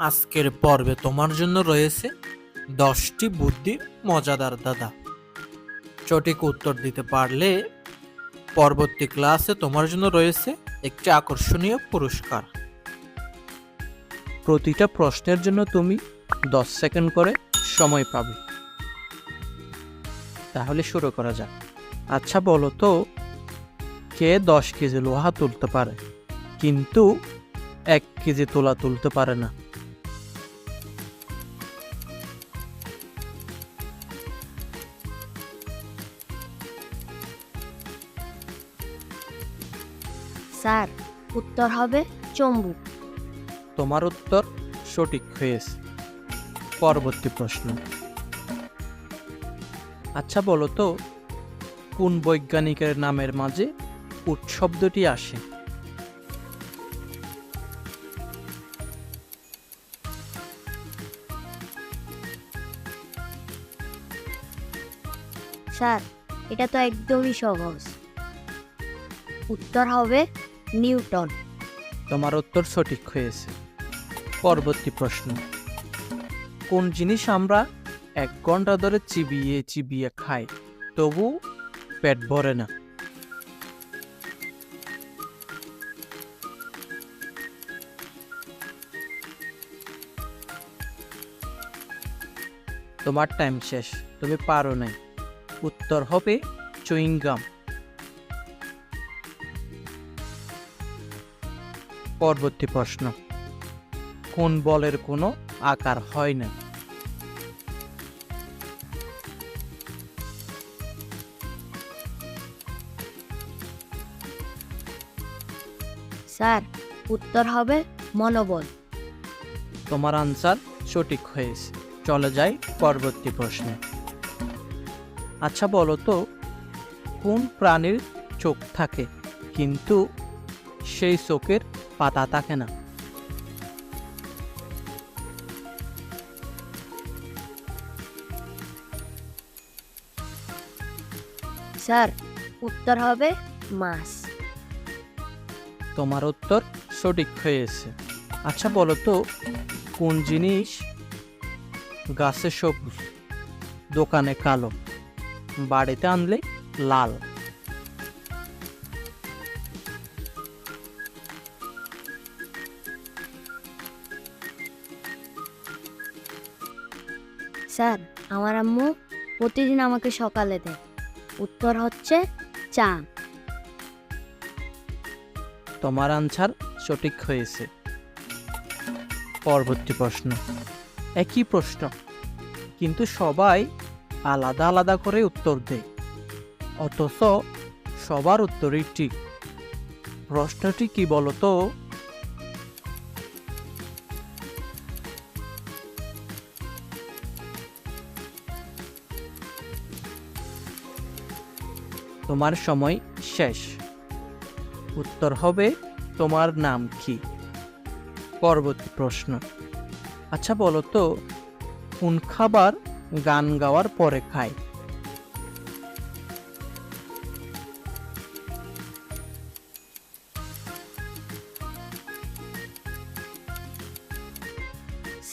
আজকের পর্বে তোমার জন্য রয়েছে 10টি বুদ্ধির মজাদার দাদা। সঠিক উত্তর দিতে পারলে পরবর্তী ক্লাসে তোমার জন্য রয়েছে একটি আকর্ষণীয় পুরস্কার। প্রতিটা প্রশ্নের জন্য তুমি 10 সেকেন্ড করে সময় পাবে। তাহলে শুরু করা যাক। আচ্ছা বলো তো, কে 10 কেজি লোহা তুলতে পারে কিন্তু 1 কেজি তোলা তুলতে পারে না? স্যার, উত্তর হবে চম্বুক। তোমার উত্তর সঠিক হয়েছে। পরবর্তী প্রশ্ন। আচ্ছা বলো তো, কোন বৈজ্ঞানিকের নামের মাঝে উট শব্দটি আসে? স্যার, এটা তো একদমই সহজ। উত্তর হবে নিউটন। তোমার উত্তর সঠিক হয়েছে। পরবর্তী প্রশ্ন। কোন জিনিস আমরা 1 ঘন্টা ধরে চিবিয়ে চিবিয়ে খাই তবু পেট ভরে না? তোমার টাইম শেষ, তুমি পারো নাই। উত্তর হবে চুইংগাম। পরবর্তী প্রশ্ন। কোন বলের কোনো আকার হয় না? স্যার, উত্তর হবে মনোবল। তোমার আনসার সঠিক হয়েছে। চলে যাই পরবর্তী প্রশ্নে। আচ্ছা বলো তো, কোন প্রাণীর চোখ থাকে কিন্তু সেই চোখের পাতা থাকে না? স্যার, উত্তর হবে মাছ। তোমার উত্তর সঠিক হয়েছে। আচ্ছা বলো তো, কোন জিনিস গাছে সবুজ, দোকানে কালো, বাড়িতে আনলে লাল? স্যার, আমার আম্মু প্রতিদিন আমাকে সকালে দেয়। উত্তর হচ্ছে চা। তোমার আনসার সঠিক হয়েছে। পরবর্তী প্রশ্ন। একই প্রশ্ন কিন্তু সবাই আলাদা আলাদা করে উত্তর দেয়, অথচ সবার উত্তরই ঠিক। প্রশ্নটি কি বলো তো? তোমার সময় শেষ। উত্তর হবে তোমার নাম কি? পরবর্তী প্রশ্ন। আচ্ছা বলো তো, কোন খাবার গান গাওয়ার পরে খায়?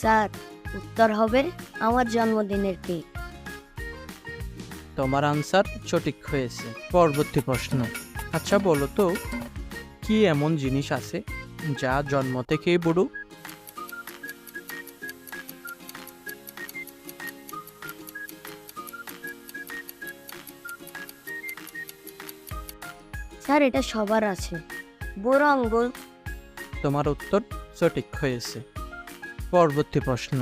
স্যার, উত্তর হবে আমার জন্মদিনের কেক। তোমার আনসার সঠিক হয়েছে। পরবর্তী প্রশ্ন। আচ্ছা বলো তো, কি এমন জিনিস আছে যা জন্ম থেকেই বুড়ো? স্যার, এটা সবার আছে, বুড়ো আঙ্গুল। তোমার উত্তর সঠিক হয়েছে। পরবর্তী প্রশ্ন।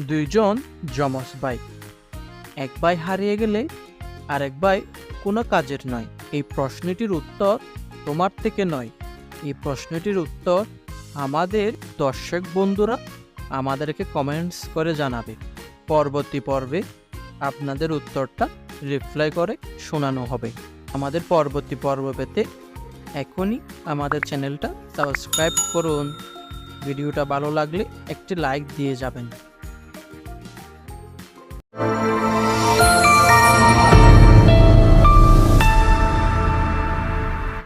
2 জন যমজ ভাই, এক ভাই হারিয়ে গেলে আরেক ভাই কোনো কাজের নয়। এই প্রশ্নটির উত্তর তোমার থেকে নয়, এই প্রশ্নটির উত্তর আমাদের দর্শক বন্ধুরা আমাদেরকে কমেন্টস করে জানাবে। পরবর্তী পর্বে আপনাদের উত্তরটা রিপ্লাই করে শোনানো হবে। আমাদের পরবর্তী পর্ব পেতে এখনই আমাদের চ্যানেলটা সাবস্ক্রাইব করুন। ভিডিওটা ভালো লাগলে একটি লাইক দিয়ে যাবেন।